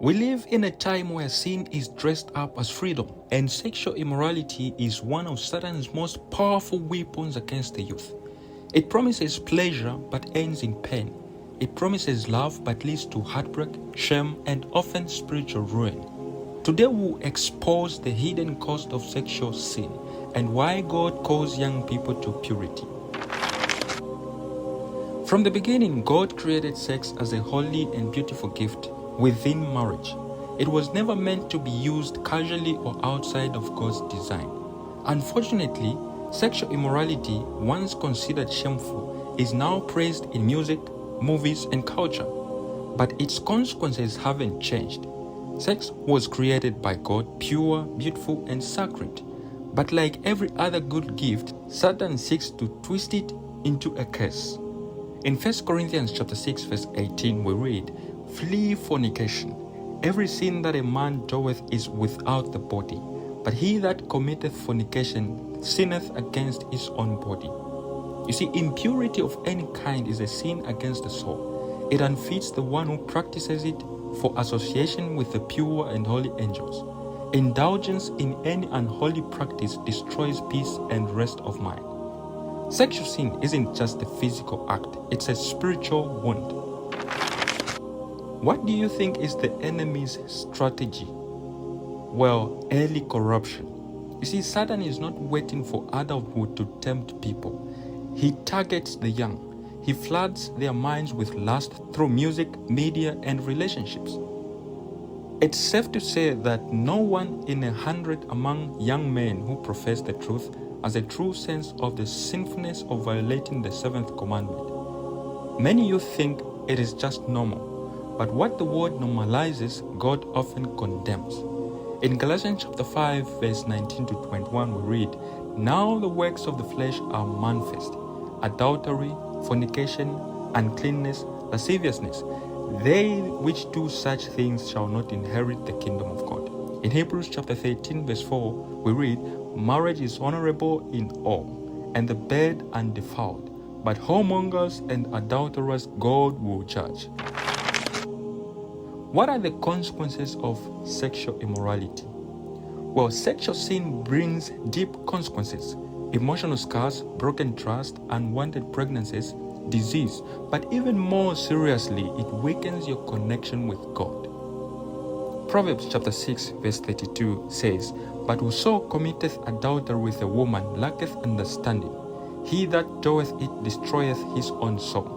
We live in a time where sin is dressed up as freedom, and sexual immorality is one of Satan's most powerful weapons against the youth. It promises pleasure but ends in pain. It promises love but leads to heartbreak, shame, and often spiritual ruin. Today we'll expose the hidden cost of sexual sin and why God calls young people to purity. From the beginning, God created sex as a holy and beautiful gift within marriage. It was never meant to be used casually or outside of God's design. Unfortunately, sexual immorality, once considered shameful, is now praised in music, movies, and culture. But its consequences haven't changed. Sex was created by God, pure, beautiful, and sacred. But like every other good gift, Satan seeks to twist it into a curse. In 1 Corinthians chapter 6, verse 18, we read, "Flee fornication. Every sin that a man doeth is without the body, but he that committeth fornication sinneth against his own body." You see, impurity of any kind is a sin against the soul. It unfits the one who practices it for association with the pure and holy angels. Indulgence in any unholy practice destroys peace and rest of mind. Sexual sin isn't just a physical act, it's a spiritual wound. What do you think is the enemy's strategy? Well, early corruption. You see, Satan is not waiting for adulthood to tempt people. He targets the young. He floods their minds with lust through music, media, and relationships. It's safe to say that no one in 100 among young men who profess the truth has a true sense of the sinfulness of violating the seventh commandment. Many youth think it is just normal, but what the word normalizes, God often condemns. In Galatians chapter 5, verse 19 to 21, we read, "Now the works of the flesh are manifest: adultery, fornication, uncleanness, lasciviousness. They which do such things shall not inherit the kingdom of God." In Hebrews chapter 13, verse 4, we read, "Marriage is honourable in all, and the bed undefiled, but whoremongers and adulterers God will judge." What are the consequences of sexual immorality? Well, sexual sin brings deep consequences: emotional scars, broken trust, unwanted pregnancies, disease, but even more seriously, it weakens your connection with God. Proverbs chapter 6, verse 32 says, "But whoso committeth adultery with a woman lacketh understanding. He that doeth it destroyeth his own soul."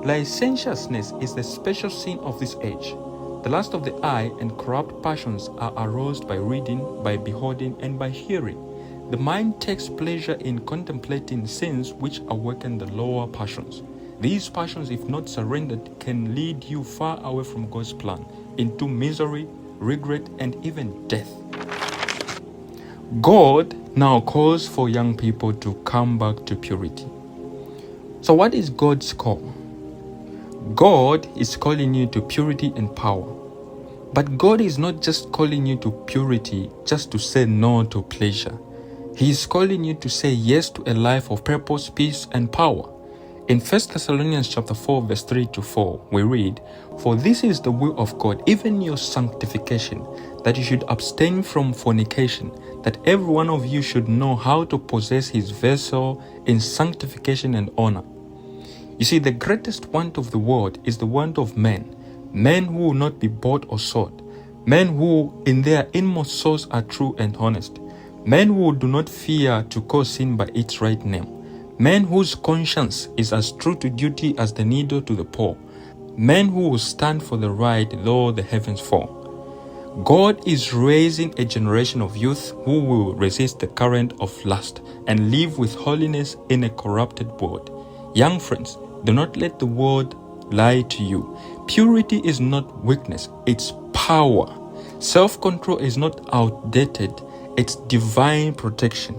Licentiousness is the special sin of this age. The lust of the eye and corrupt passions are aroused by reading, by beholding, and by hearing. The mind takes pleasure in contemplating sins which awaken the lower passions. These passions, if not surrendered, can lead you far away from God's plan, into misery, regret, and even death. God now calls for young people to come back to purity. So what is God's call? God is calling you to purity and power. But God is not just calling you to purity just to say no to pleasure. He is calling you to say yes to a life of purpose, peace, and power. In 1 Thessalonians chapter 4, verse 3 to 4, we read, "For this is the will of God, even your sanctification, that you should abstain from fornication, that every one of you should know how to possess his vessel in sanctification and honor." You see, the greatest want of the world is the want of men who will not be bought or sold, men who in their inmost souls are true and honest, men who do not fear to call sin by its right name, men whose conscience is as true to duty as the needle to the pole, men who will stand for the right though the heavens fall. God is raising a generation of youth who will resist the current of lust and live with holiness in a corrupted world. Young friends, do not let the world lie to you. Purity is not weakness, it's power. Self-control is not outdated, it's divine protection.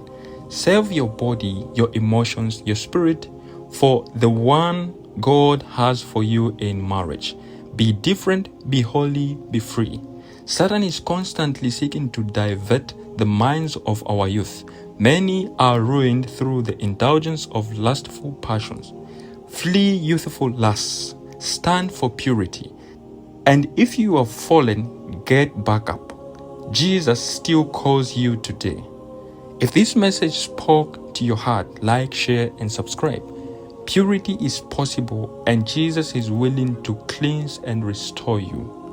Save your body, your emotions, your spirit for the one God has for you in marriage. Be different, be holy, be free. Satan is constantly seeking to divert the minds of our youth. Many are ruined through the indulgence of lustful passions. Flee youthful lusts. Stand for purity. And if you have fallen, get back up. Jesus still calls you today. If this message spoke to your heart, like, share, and subscribe. Purity is possible, and Jesus is willing to cleanse and restore you.